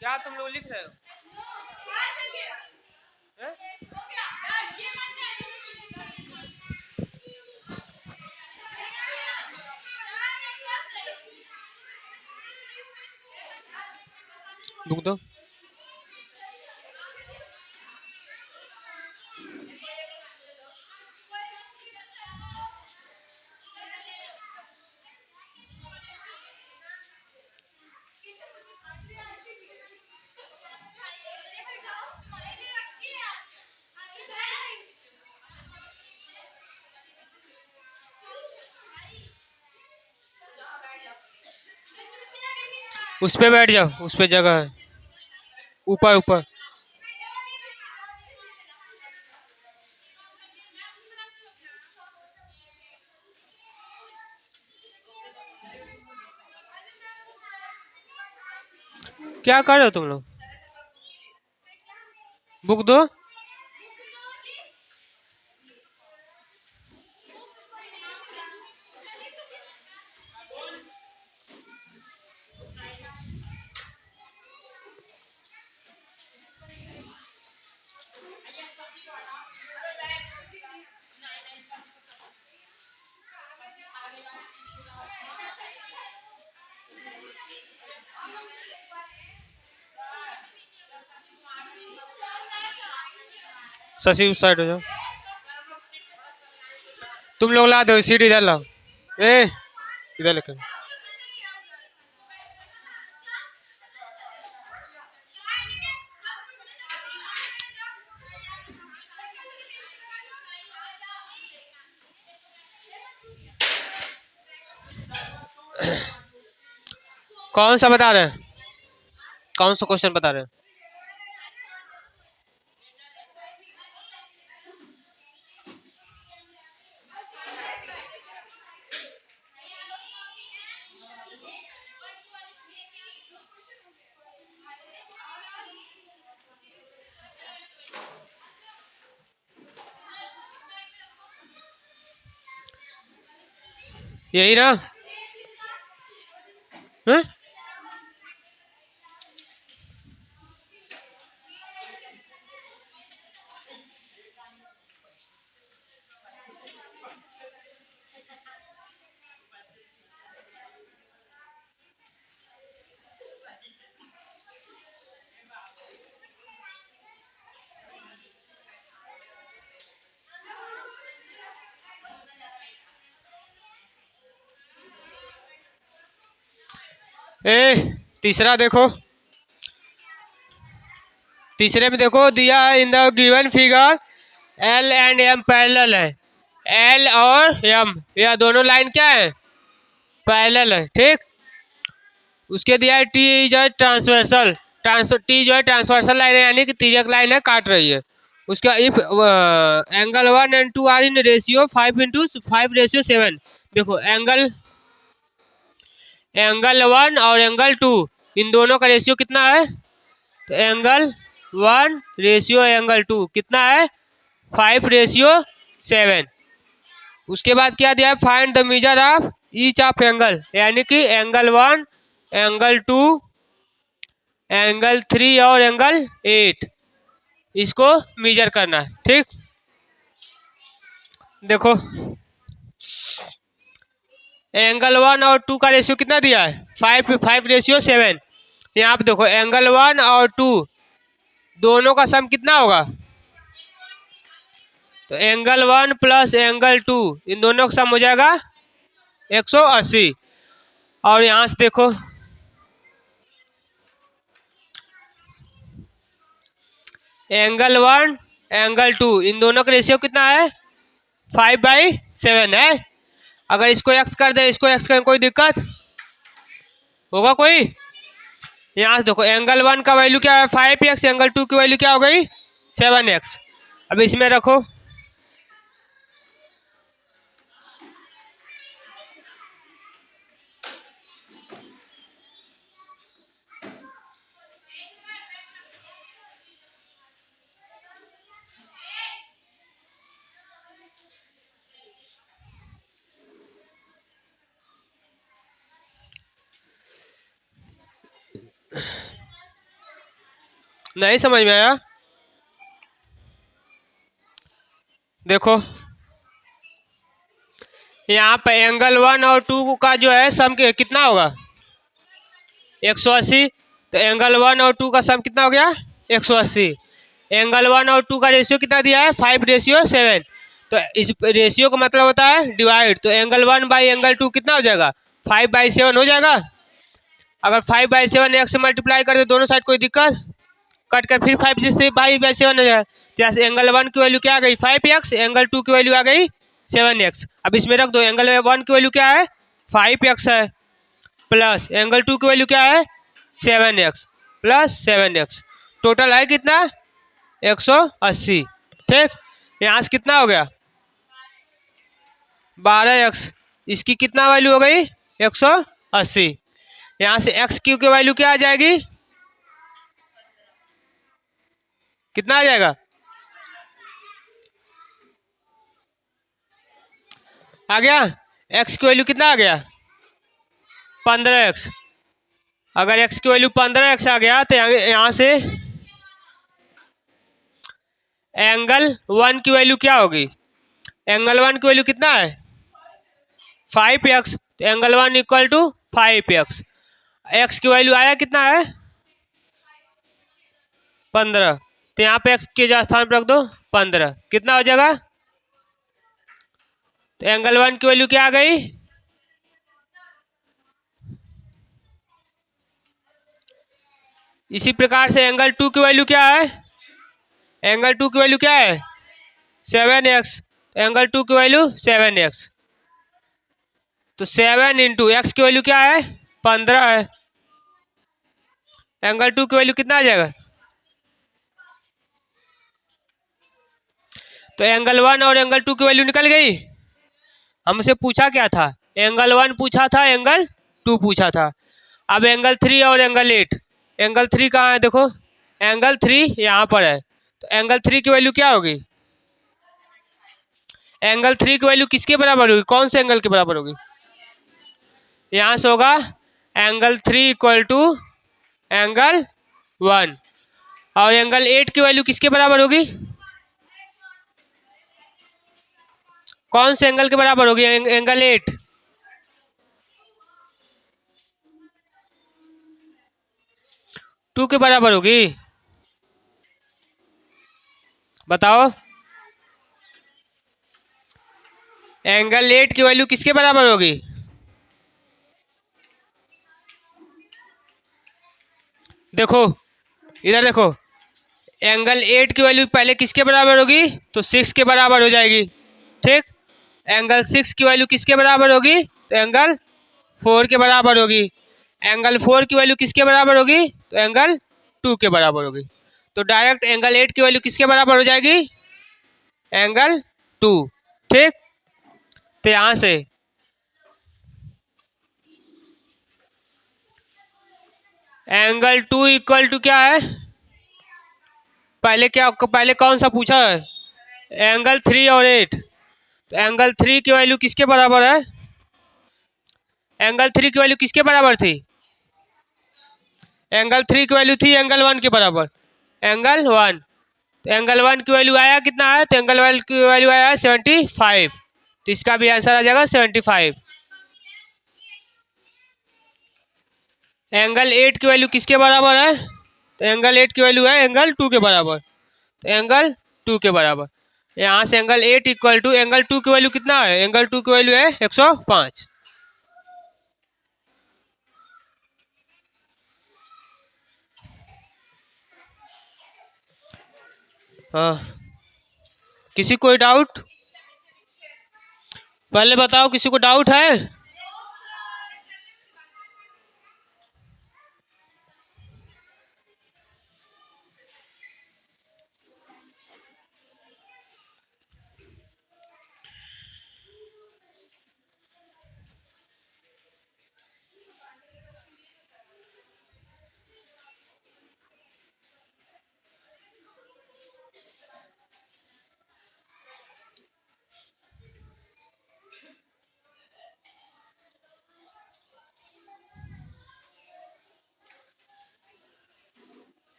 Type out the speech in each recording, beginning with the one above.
क्या तुम लोग लिख रहे हो? बुक दो। उस पे बैठ जाओ, उस पे जगह है, ऊपर ऊपर। क्या कर रहे हो तुम लोग? बुक दो। शशि उस साइड हो जाओ। तुम लोग ला दो, सीट इधर लाओ। इधर लेकर। कौन सा बता रहे हैं? कौन सा क्वेश्चन बता रहे हैं? यही ना? हैं? तीसरा देखो, तीसरे में देखो दिया है, in the given figure L and M parallel है। एल और एम यह दोनों लाइन क्या है? पैरेलल है, ठीक। उसके दिया है टी इज ट्रांसवर्सल, टी जो है ट्रांसवर्सल लाइन है, यानी कि तिर्यक लाइन है, काट रही है। उसका if angle 1 and 2 are in ratio 5:5:7। देखो एंगल 1 और एंगल 2 इन दोनों का रेशियो कितना है? तो एंगल 1 रेशियो एंगल 2 कितना है? 5:7। उसके बाद क्या दिया है? Find the measure of each of angle, यानी कि एंगल 1, एंगल 2, एंगल 3 और एंगल 8, इसको मेजर करना है, ठीक। देखो एंगल 1 और 2 का रेशियो कितना दिया है? 5:7। यहाँ पे देखो एंगल 1 और 2 दोनों का सम कितना होगा? तो एंगल 1 प्लस एंगल 2 इन दोनों का सम हो जाएगा 180। और यहाँ से देखो एंगल 1 एंगल 2 इन दोनों का रेशियो कितना है? 5/7 है। अगर इसको एक्स कर दे, इसको एक्स करें, कोई दिक्कत होगा कोई? यहाँ से देखो एंगल 1 का वैल्यू क्या है 5x, एंगल 2 की वैल्यू क्या हो गई 7x। अब इसमें रखो, नहीं समझ में आया? देखो यहाँ पे एंगल 1 और 2 का जो है सम कितना होगा 180। तो एंगल 1 और 2 का सम कितना हो गया 180। एंगल 1 और 2 का रेशियो कितना दिया है 5:7। तो इस रेशियो का मतलब होता है डिवाइड। तो एंगल 1 बाई एंगल 2 कितना हो जाएगा 5/7 हो जाएगा। अगर 5/7 x से मल्टीप्लाई कर दे दोनों साइड, कोई दिक्कत, कट कर फिर 5 से 5/7 हो जाएगा। तो एंगल 1 की वैल्यू क्या आ गई 5x, एंगल 2 की वैल्यू आ गई 7x। अब इसमें रख दो, एंगल 1 की वैल्यू क्या है 5x है, प्लस एंगल 2 की वैल्यू क्या है 7x प्लस 7x, टोटल है कितना 180। ठीक, यहाँ से कितना हो गया 12x, इसकी कितना वैल्यू हो गई 180। यहाँ से एक्स क्यू की वैल्यू क्या आ जाएगी, कितना आ जाएगा, आ गया एक्स की वैल्यू कितना आ गया 15x। अगर एक्स की वैल्यू 15x आ गया तो यहाँ से एंगल 1 की वैल्यू क्या होगी, एंगल 1 की वैल्यू कितना है 5x। तो angle 1 equal to 5x। X की वैल्यू आया कितना है 15। तो यहाँ पे एक्स के स्थान पर रख दो 15, कितना हो जाएगा। तो एंगल 1 की वैल्यू क्या आ गई, इसी प्रकार से एंगल 2 की वैल्यू क्या है, एंगल 2 की वैल्यू क्या है 7x। तो एंगल 2 की वैल्यू 7x। तो 7 इंटू एक्स की वैल्यू क्या है 15 है, एंगल 2 की वैल्यू कितना आ जाएगा। तो एंगल 1 और एंगल 2 की वैल्यू निकल गई। हमसे पूछा क्या था, एंगल 1 पूछा था, एंगल 2 पूछा था। अब एंगल 3 और एंगल 8, एंगल 3 कहाँ है, देखो एंगल 3 यहाँ पर है। तो एंगल 3 की वैल्यू क्या होगी, एंगल 3 की वैल्यू किसके बराबर होगी, कौन से एंगल के बराबर होगी, यहाँ से होगा एंगल 3 इक्वल टू एंगल 1। और एंगल 8 की वैल्यू किसके बराबर होगी, कौन से एंगल के बराबर होगी, एंगल 8 2 के बराबर होगी, बताओ एंगल 8 की वैल्यू किसके बराबर होगी, देखो इधर देखो, एंगल 8 की वैल्यू पहले किसके बराबर होगी, तो 6 के बराबर हो जाएगी। ठीक, एंगल 6 की वैल्यू किसके बराबर होगी, तो एंगल 4 के बराबर होगी। एंगल 4 की वैल्यू किसके बराबर होगी, तो एंगल 2 के बराबर होगी। तो डायरेक्ट एंगल 8 की वैल्यू किसके बराबर हो जाएगी, एंगल 2। ठीक, तो यहाँ से एंगल 2 इक्वल टू क्या है, पहले कौन सा पूछा है, एंगल 3 और 8। तो एंगल 3 की वैल्यू किसके बराबर है, एंगल 3 की वैल्यू किसके बराबर थी, एंगल 3 की वैल्यू थी एंगल 1 के बराबर, एंगल 1। तो एंगल 1 की वैल्यू आया कितना है, तो एंगल 1 की वैल्यू आया 75। तो इसका भी आंसर आ जाएगा 75। एंगल 8 की वैल्यू किसके बराबर है, तो एंगल 8 की वैल्यू है एंगल 2 के बराबर। तो एंगल 2 के बराबर, यहाँ से एंगल 8 इक्वल टू एंगल 2 की वैल्यू कितना है, एंगल 2 की वैल्यू है 105। हाँ, किसी कोई डाउट, पहले बताओ किसी को डाउट है।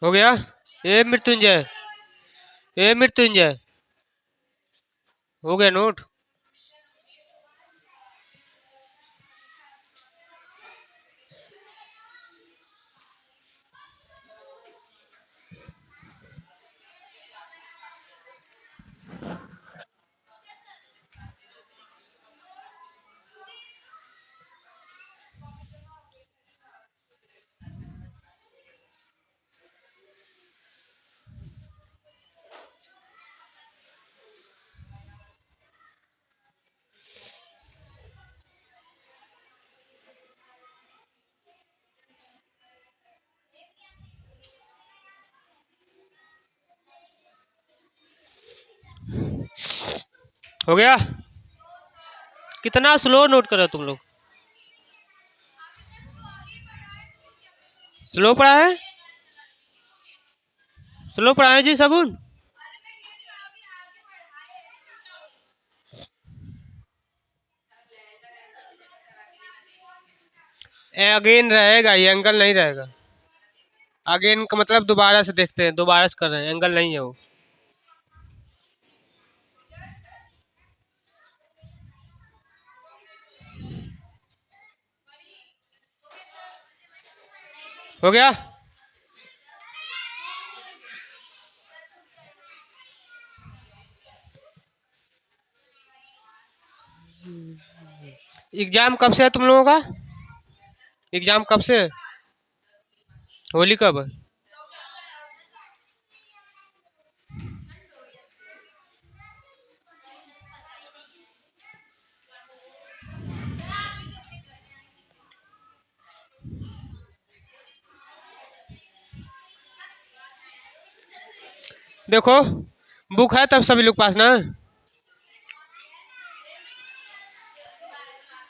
हो गया। ए मृत्युंजय, ए मृत्युंजय, हो गया नोट। हो गया। कितना स्लो नोट करो तुम लोग, स्लो पढ़ा है, स्लो पढ़ा है जी सगुन। अगेन रहेगा, ये एंगल नहीं रहेगा। अगेन का मतलब दोबारा से देखते हैं, दोबारा से कर रहे हैं, एंगल नहीं है वो। हो गया। एग्जाम कब से है तुम लोगों का? एग्जाम कब से है? होली कब है? देखो, बुक है तब सभी लोग पास ना।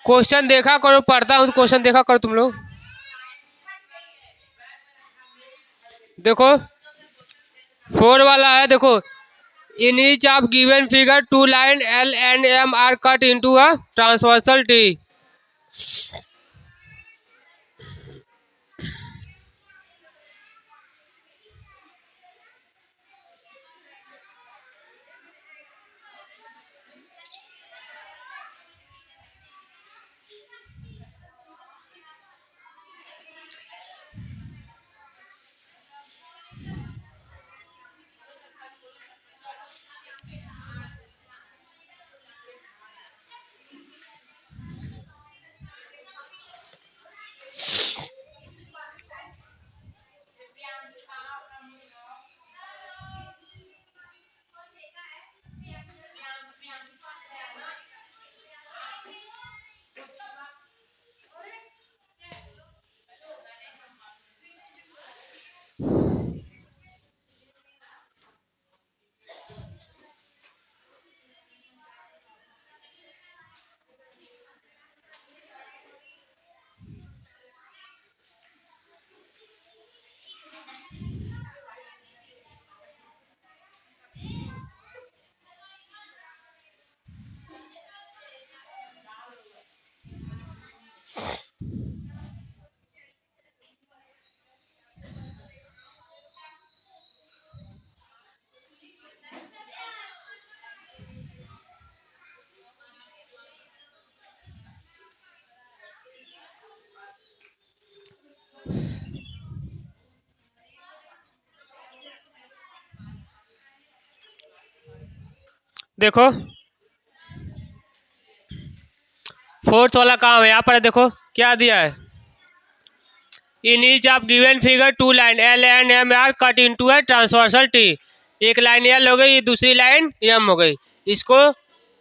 क्वेश्चन देखा करो, पढ़ता हूँ तो क्वेश्चन देखा करो तुम लोग। देखो 4 वाला है, देखो in each of given figure 2 line L and M are cut into a transversal T। देखो 4th वाला काम है, यहाँ पर देखो क्या दिया है। In each of given figure 2 line L and M are cut into a transversal T। एक लाइन L हो गई, ये दूसरी लाइन M हो गई, इसको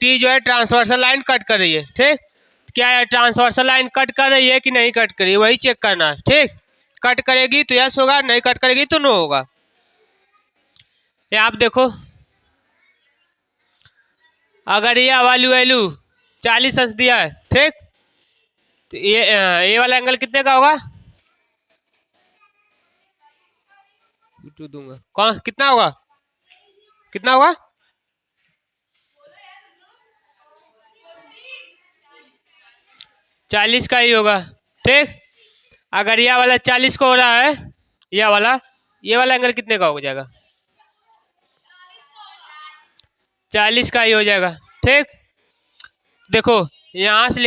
T जो है ट्रांसवर्सल लाइन कट कर रही है। ठीक, क्या है, ट्रांसवर्सल लाइन कट कर रही है कि नहीं कट कर रही है, वही चेक करना है। ठीक, कट करेगी तो यस होगा, नहीं कट करेगी तो नो होगा। ये आप देखो, अगर ये वैल्यू वैल्यू 40 अंश दिया है, ठीक, तो ये वाला एंगल कितने का होगा? दूंगा कौन, कितना होगा, कितना होगा? 40 का ही होगा। ठीक, अगर यह वाला 40 को हो रहा है, यह वाला ये वाला एंगल कितने का हो जाएगा? 40 का ही हो जाएगा। ठीक, देखो यहाँ से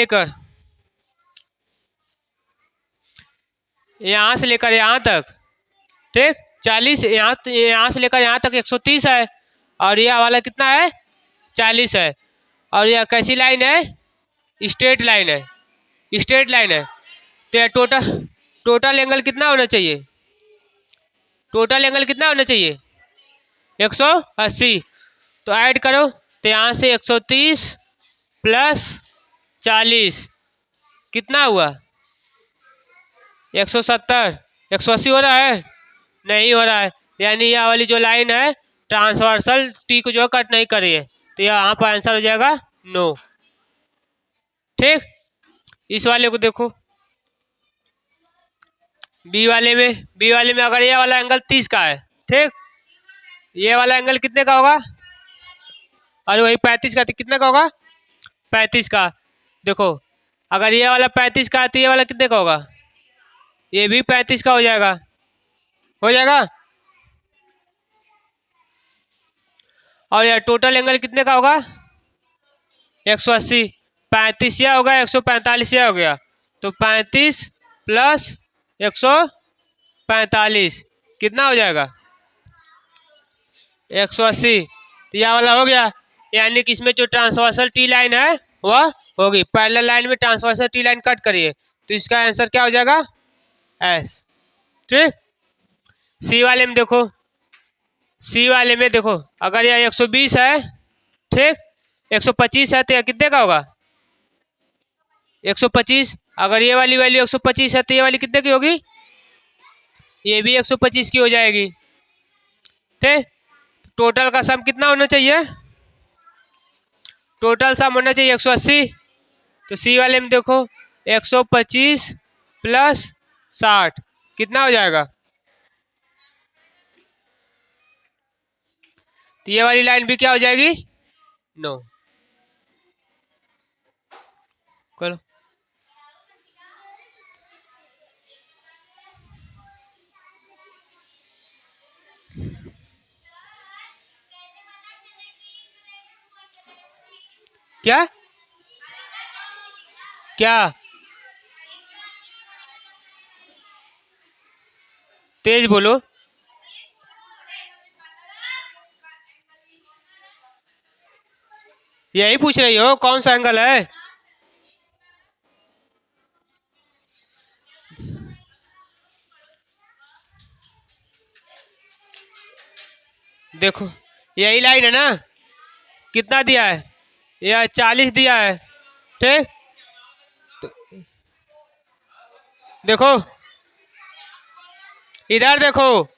लेकर यहाँ तक, ठीक, 40, यहाँ से लेकर यहाँ तक 130 है, और यह वाला कितना है? 40 है। और यह कैसी लाइन है? स्ट्रेट लाइन है, स्ट्रेट लाइन है। तो यह टोटल टोटल एंगल कितना होना चाहिए? टोटल एंगल कितना होना चाहिए? 180। तो ऐड करो, तो यहाँ से 130 प्लस 40 कितना हुआ? 170। 180 हो रहा है? नहीं हो रहा है, यानी यह वाली जो लाइन है ट्रांसवर्सल टी को जो कट नहीं करी है, तो यहाँ पर आंसर हो जाएगा नो। ठीक, इस वाले को देखो, बी वाले में अगर ये वाला एंगल 30 का है, ठीक, ये वाला एंगल कितने का होगा? और वही 35 का, तो कितने का होगा? 35 का। देखो, अगर ये वाला 35 का है तो ये वाला कितने का होगा? ये भी 35 का हो जाएगा, हो जाएगा। और यार टोटल एंगल कितने का होगा? 180। 35 यह होगा, 145 यह हो गया, तो 35 प्लस 145 कितना हो जाएगा? 180। तो यह वाला हो गया, यानी कि इसमें जो ट्रांसवर्सल टी लाइन है वह होगी। पैरेलल लाइन में ट्रांसवर्सल टी लाइन कट करिए, तो इसका आंसर क्या हो जाएगा? एस। ठीक, सी वाले में देखो, सी वाले में देखो, अगर यह 120 है, ठीक, 125 है, तो यह कितने का होगा? 125। अगर ये वाली वैल्यू 125 है तो ये वाली कितने की होगी? ये भी 125 की हो जाएगी। ठीक, टोटल का सम कितना होना चाहिए? टोटल सम होना चाहिए 180। तो सी वाले में देखो, 125 प्लस 60 कितना हो जाएगा? तो ये वाली लाइन भी क्या हो जाएगी? नो। करो, क्या क्या तेज बोलो। यही पूछ रही हो कौन सा एंगल है? देखो, यही लाइन है ना, कितना दिया है? यह 40 दिया है। ठीक, देखो, इधर देखो,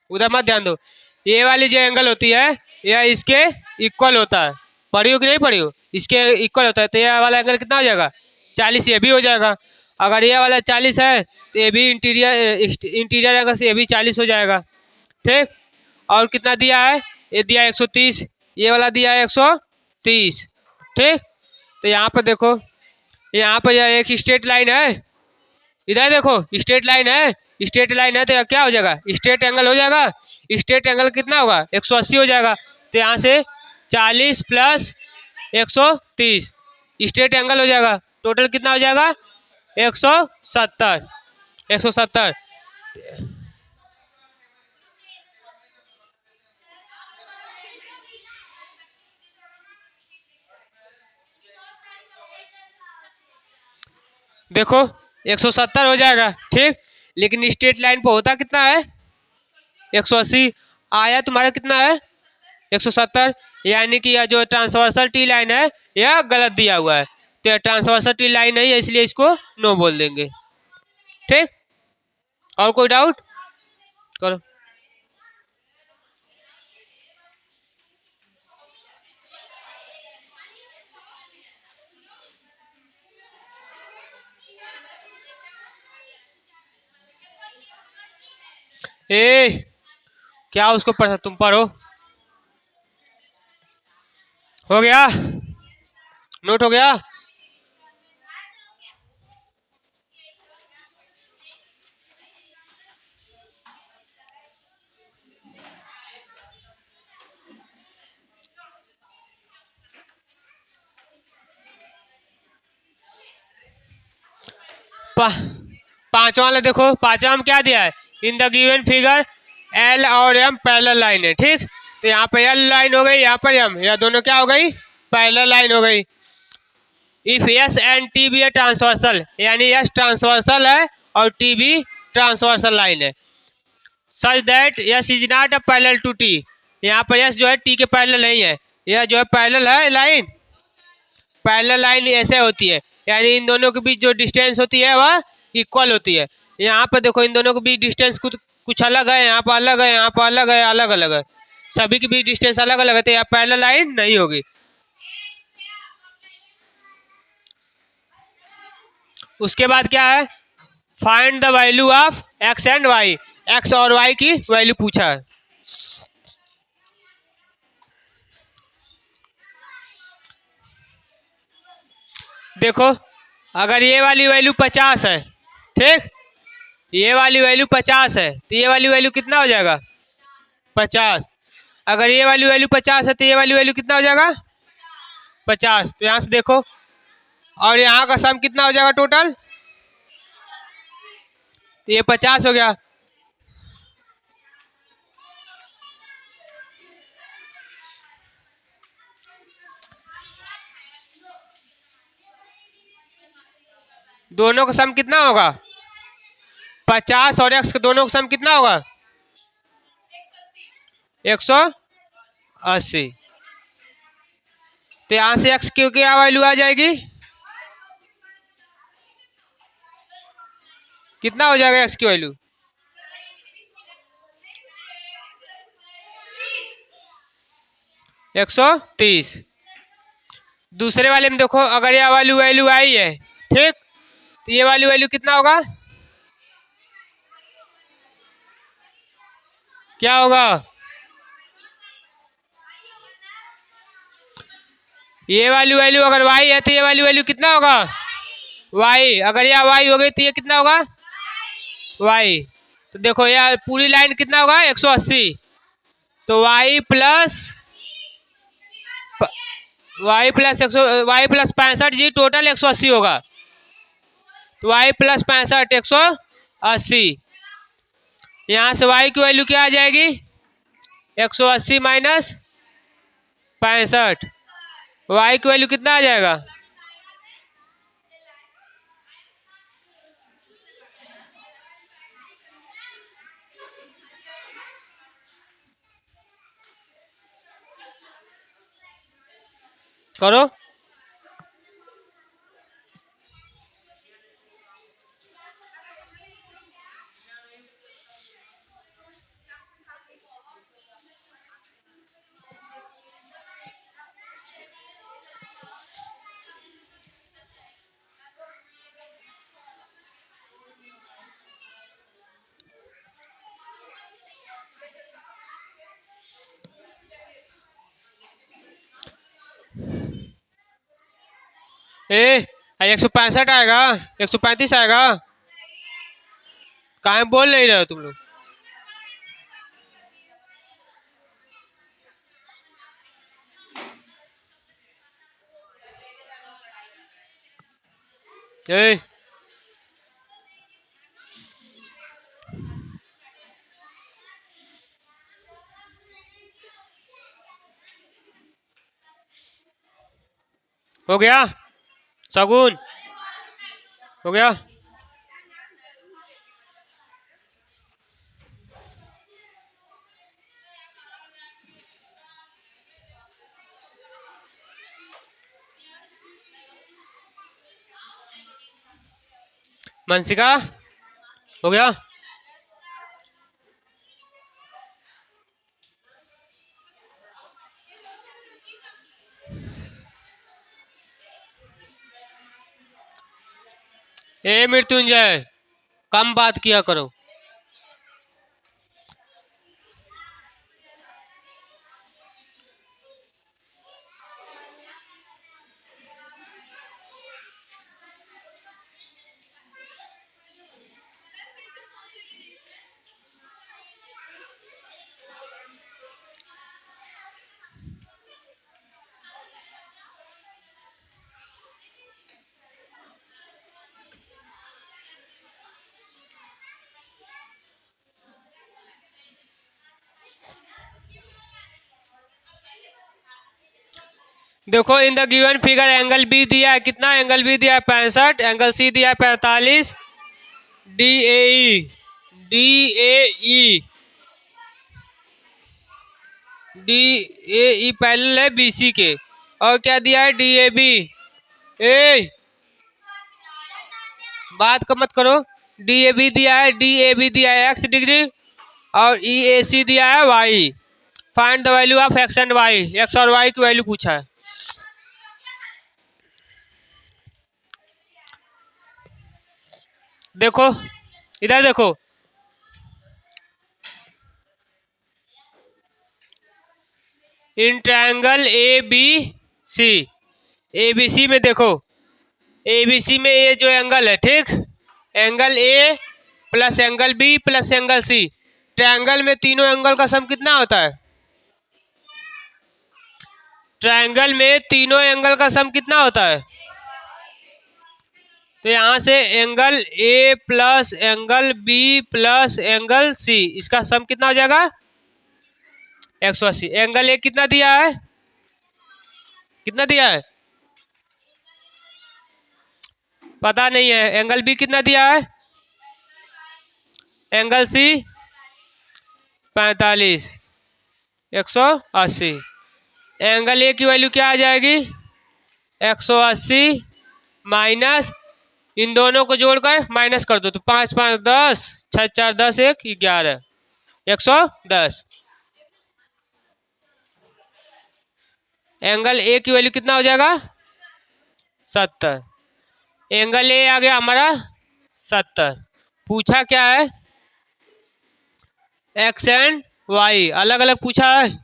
उधर मत ध्यान दो। ये वाली जो एंगल होती है यह इसके इक्वल होता है, पढ़ी हो कि नहीं पढ़ी हो? इसके इक्वल होता है, तो यह वाला एंगल कितना हो जाएगा? 40। ये भी हो जाएगा। अगर ये वाला 40 है तो ये भी इंटीरियर एंगल से ये भी 40 हो जाएगा। ठीक, और कितना दिया है? ये दिया 130, ये वाला दिया है 130। ठीक, तो यहाँ पर देखो, यहाँ पर यह एक स्ट्रेट लाइन है, इधर देखो स्ट्रेट लाइन है, स्ट्रेट लाइन है, तो यह क्या हो जाएगा? स्ट्रेट एंगल हो जाएगा। स्ट्रेट एंगल कितना होगा? 180 हो जाएगा। तो यहाँ से 40 प्लस 130 स्ट्रेट एंगल हो जाएगा। टोटल कितना हो जाएगा? 170। 170। देखो 170 हो जाएगा। ठीक, लेकिन स्ट्रेट लाइन पर होता कितना है? 180। आया तुम्हारा कितना है? 170। यानी कि यह जो ट्रांसवर्सल टी लाइन है यह गलत दिया हुआ है, तो यह ट्रांसवर्सल टी लाइन नहीं है, इसलिए इसको नो बोल देंगे। ठीक, और कोई डाउट? करो। ए, क्या उसको पढ़ा? तुम पढ़ो। हो गया? नोट हो गया? पांचवा वाला देखो, पांचवा में क्या दिया है, in the given figure L और एम पैरेलल लाइन है, ठीक। तो यहाँ पे एल लाइन हो गई, यहाँ पर एम, यह दोनों क्या हो गई, पैरेलल लाइन हो गई। If S and T be a transversal, यानी एस ट्रांसवर्सल है और टी बी ट्रांसवर्सल लाइन है, such that S is not a parallel to T, यहाँ पर एस जो है टी के पैरेलल नहीं है, यह जो है पैरेलल है लाइन, पैरेलल लाइन ऐसे होती है, यानी इन दोनों के बीच जो डिस्टेंस होती है वह इक्वल होती है। यहाँ पर देखो इन दोनों के बीच डिस्टेंस कुछ अलग है, यहाँ पर अलग है, यहाँ पर अलग है, अलग अलग है, सभी के बीच डिस्टेंस अलग अलग है, तो यहाँ पैरेलल लाइन नहीं होगी। उसके बाद क्या है, find the value of X and Y, X और वाई की वैल्यू पूछा है। देखो अगर ये वाली वैल्यू 50 है, ठीक, ये वाली वैल्यू 50 है, तो ये वाली वैल्यू कितना हो जाएगा, 50। अगर ये वाली वैल्यू 50 है तो ये वाली वैल्यू कितना हो जाएगा, 50। तो यहाँ से देखो, और यहाँ का सम कितना हो जाएगा टोटल, तो ये 50 हो गया। दोनों का सम कितना होगा, 50 और एक्स के दोनों का सम कितना होगा, 180। तो यहाँ से एक्स की क्या वैल्यू आ जाएगी, कितना हो जाएगा एक्स की वैल्यू, 130। दूसरे वाले में देखो, अगर यह वाली वैल्यू आई है, ठीक, तो ये वाली वैल्यू कितना होगा, क्या होगा, ये वाली वैल्यू अगर y है तो ये वाली वैल्यू कितना होगा, y। अगर यह y हो गई तो ये कितना होगा, y। तो देखो यह पूरी लाइन कितना होगा, 180। तो y प्लस 65 जी टोटल 180 होगा। तो y प्लस 65 180, यहाँ से y की वैल्यू क्या आ जाएगी, 180 माइनस 65, y की वैल्यू कितना आ जाएगा, करो। ए 165 आएगा, 135 आएगा, कहाँ बोल नहीं रहे हो तुम लोग, ए हो गया, शगुन हो गया। मनसिका हो गया। ए मृत्युंजय कम बात किया करो। देखो in the given figure angle B दिया है कितना, एंगल बी दिया है 65, एंगल सी दिया है 45, D A E, D A E, D A E parallel है बी सी के। और क्या दिया है, डी ए बी। ए बात का मत करो। डी ए बी दिया है, डी ए बी दिया है एक्स डिग्री, और ई ए सी दिया है Y. Find the value of X and Y, X और वाई की वैल्यू पूछा है। देखो इधर देखो, in triangle A B C, A B C में देखो, ए बी सी में ये जो एंगल है, ठीक, angle A plus angle B plus angle C, triangle में तीनों एंगल का सम कितना होता है, ट्रायंगल में तीनों एंगल का सम कितना होता है। तो यहां से angle A plus angle B plus angle C, इसका सम कितना हो जाएगा 180। एंगल ए कितना दिया है, कितना दिया है पता नहीं है। एंगल बी कितना दिया है, एंगल सी 45, 180। एंगल ए की वैल्यू क्या आ जाएगी 180 माइनस, इन दोनों को जोड़कर माइनस कर दो तो 5 5 10, 6 4 10, 1 11, 110। एंगल ए की वैल्यू कितना हो जाएगा 70। एंगल ए आ गया हमारा 70। पूछा क्या है, एक्स एंड वाई अलग अलग पूछा है।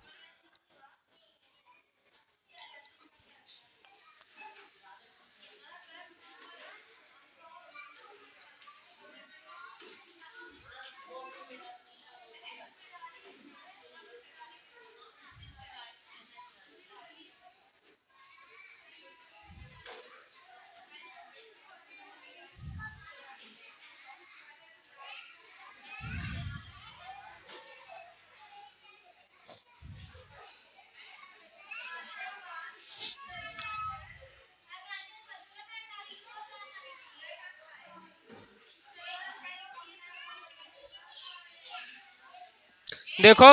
देखो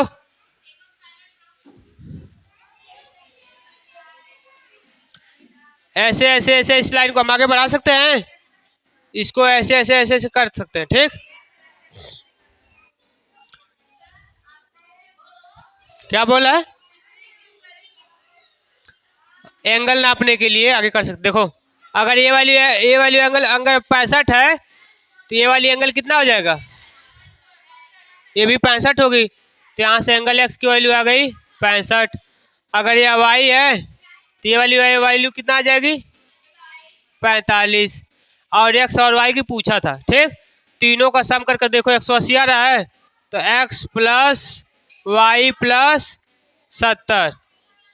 ऐसे ऐसे ऐसे इस लाइन को हम आगे बढ़ा सकते हैं, इसको ऐसे ऐसे ऐसे ऐसे कर सकते हैं, ठीक। क्या बोला है, एंगल नापने के लिए आगे कर सकते। देखो अगर ये वाली एंगल अगर 65 है तो ये वाली एंगल कितना हो जाएगा, ये भी 65 होगी, तो यहाँ से एंगल एक्स की वैल्यू आ गई 65। अगर ये वाई है तो ये वाली वैल्यू कितना आ जाएगी 45। और एक्स और वाई की पूछा था, ठीक। तीनों का सम करके देखो 180 आ रहा है, तो एक्स प्लस वाई प्लस 70,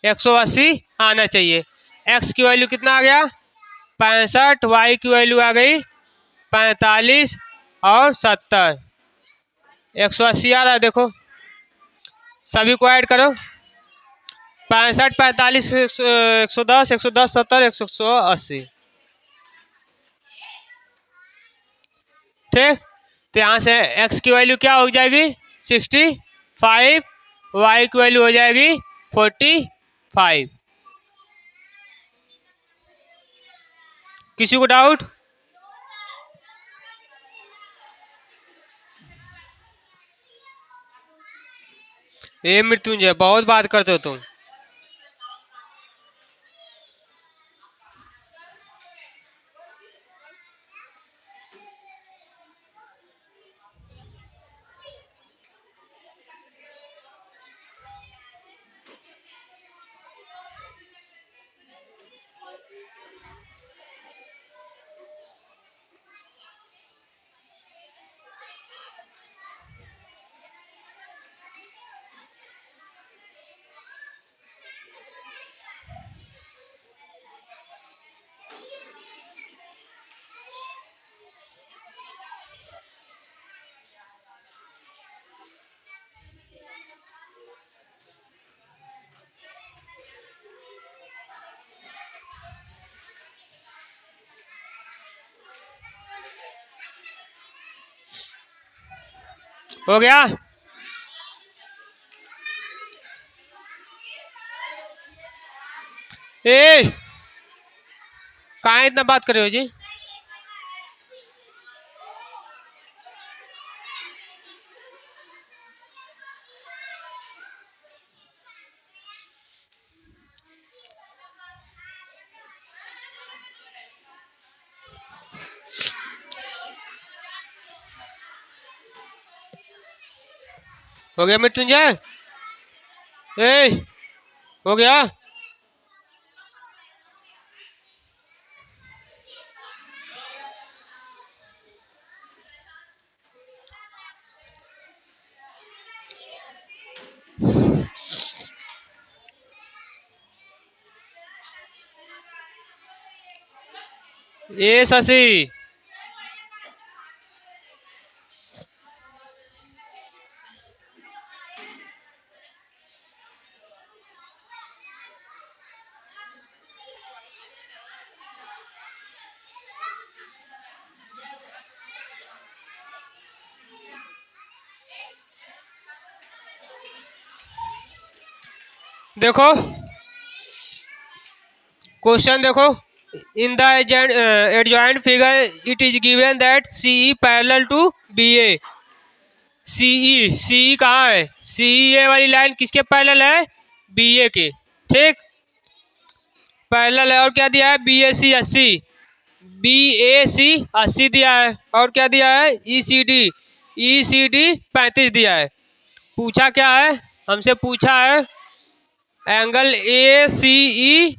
180 आना चाहिए। एक्स की वैल्यू कितना आ गया 65, वाई की वैल्यू आ गई 45 और 70, 180 आ रहा है। देखो सभी को ऐड करो, 65 45 110 110 70 180, ठीक। तो यहाँ से x की वैल्यू क्या हो जाएगी 65, y की वैल्यू हो जाएगी 45। किसी को डाउट, ये मृत्युंजय बहुत बात करते हो तुम। हो गया। ए कहाँ इतना बात कर रहे हो जी? हो गया मृत्युंजय? ए हो गया। ए शशि, देखो क्वेश्चन देखो। In the adjoint figure it is given that CE parallel to BA। CE कहाँ है? CE वाली लाइन किसके पैरेलल है? BA के। ठीक, पैरेलल है। और क्या दिया है? BAC 80, BAC 80 दिया है। और क्या दिया है? ECD 35 दिया है। पूछा क्या है? हमसे पूछा है एंगल ACE,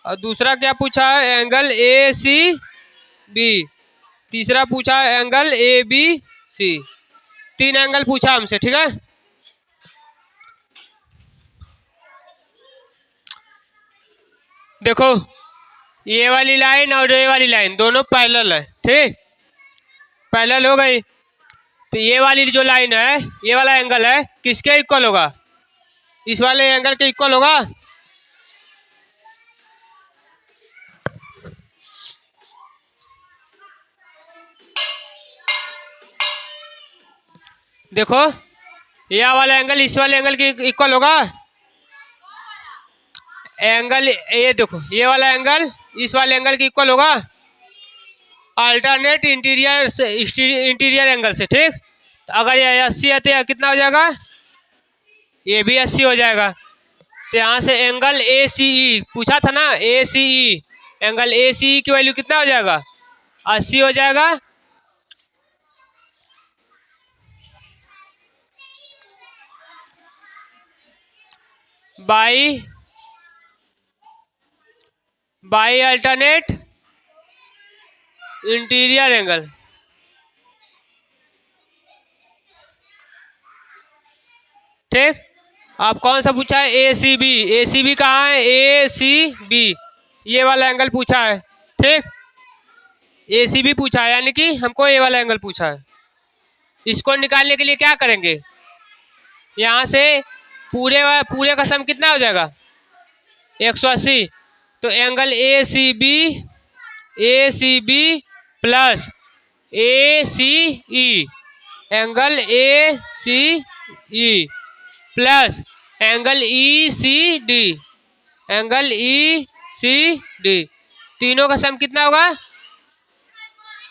और दूसरा क्या पूछा है? Angle ACB। तीसरा पूछा है एंगल ABC। 3 एंगल पूछा हमसे। ठीक है, देखो ये वाली लाइन और ये वाली लाइन दोनों पैरेलल है। ठीक, पैरेलल हो गई। तो ये वाली जो लाइन है, ये वाला एंगल है, किसके इक्वल होगा? इस वाले एंगल के इक्वल होगा। देखो यह वाला एंगल इस वाले एंगल के इक्वल होगा। एंगल ये देखो, ये वाला एंगल इस वाले एंगल के इक्वल होगा अल्टरनेट इंटीरियर एंगल से। ठीक, तो अगर ये 80 है तो यह कितना हो जाएगा? ये भी 80 हो जाएगा। तो यहाँ से एंगल ACE पूछा था ना, ACE एंगल ACE की वैल्यू कितना हो जाएगा? 80 हो जाएगा। By alternate interior angle. ठीक, आप कौन सा पूछा है? ACB। ACB कहाँ है? ACB ये वाला एंगल पूछा है। ठीक, ACB पूछा है, यानी कि हमको ये वाला एंगल पूछा है। इसको निकालने के लिए क्या करेंगे? यहाँ से पूरे का सम कितना हो जाएगा? 180। तो angle ACB plus ACE, angle ACE plus angle ECD, तीनों का सम कितना होगा?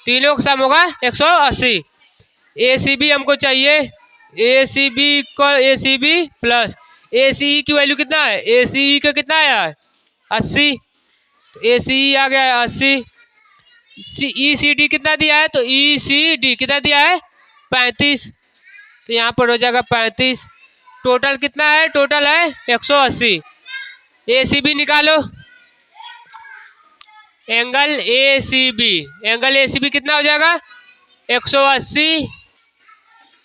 तीनों का सम होगा 180। ACB हमको चाहिए, ACB प्लस ACE की वैल्यू कितना है? ACE का कितना आया है? 80। तो ACE आ गया है 80। ECD कितना दिया है? तो ECD कितना दिया है? 35। तो यहाँ पर हो जाएगा 35। टोटल कितना है? टोटल है 180। ACB निकालो। एंगल ACB कितना हो जाएगा? 180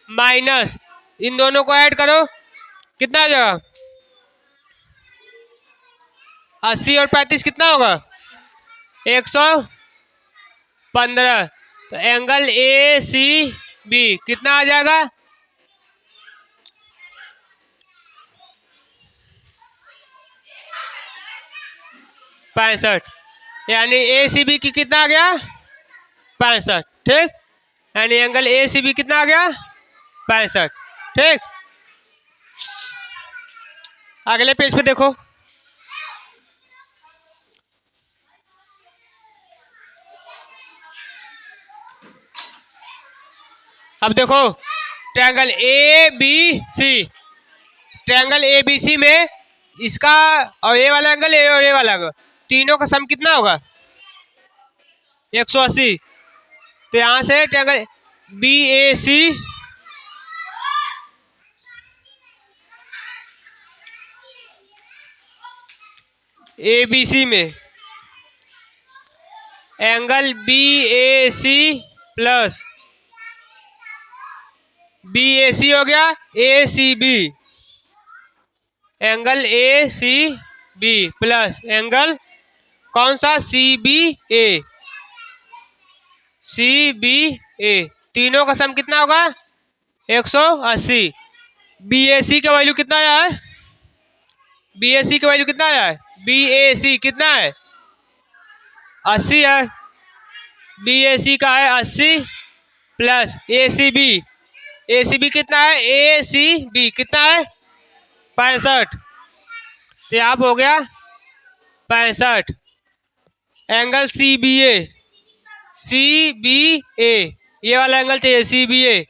माइनस इन दोनों को ऐड करो, कितना हो जाएगा? 80 और 35 कितना होगा? 115। तो एंगल ACB कितना आ जाएगा? 65। यानी ACB की कितना आ गया? 65। ठीक, यानी एंगल ACB कितना आ गया? 65। ठीक, अगले पेज पे देखो। अब देखो triangle A B C, triangle A B C में इसका और ये वाला एंगल और ये वाला एंगल तीनों का सम कितना होगा? 180। तो यहां से triangle b a c A B C में angle b a c plus b a c हो गया a c b, angle a c b plus angle कौन सा? C B a, c B ए, तीनों का सम कितना होगा? 180। बी ए सी का वैल्यू कितना आया है? बी ए सी का वैल्यू कितना आया है? बी ए सी कितना है? 80 है। बी ए सी का है 80 plus A c B, a c B कितना है? ए सी बी कितना है? 65। तो यहाँ हो गया 65। Angle C B a, c B ए, ये वाला एंगल चाहिए C B a,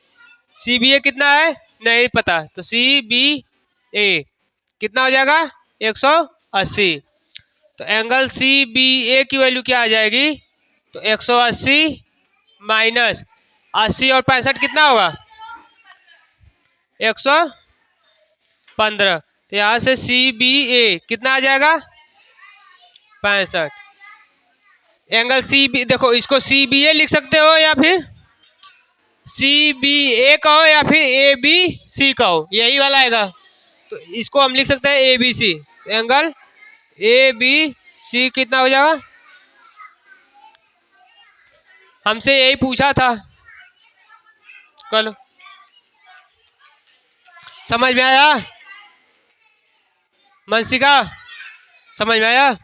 c B ए कितना है? नहीं पता, तो सी बी ए कितना हो जाएगा? 180। तो एंगल सी बी ए की वैल्यू क्या आ जाएगी? तो 180 माइनस 80 और 65 कितना होगा? 115। तो यहाँ से सी बी ए कितना आ जाएगा? 65। एंगल सी बी, देखो इसको सी बी ए लिख सकते हो या फिर सी बी ए कहो या फिर ए बी सी कहो, यही वाला आएगा। तो इसको हम लिख सकते हैं A B C. Angle A B C कितना हो जाएगा? हमसे यही पूछा था कल, समझ में आया? मनसिका समझ में आया?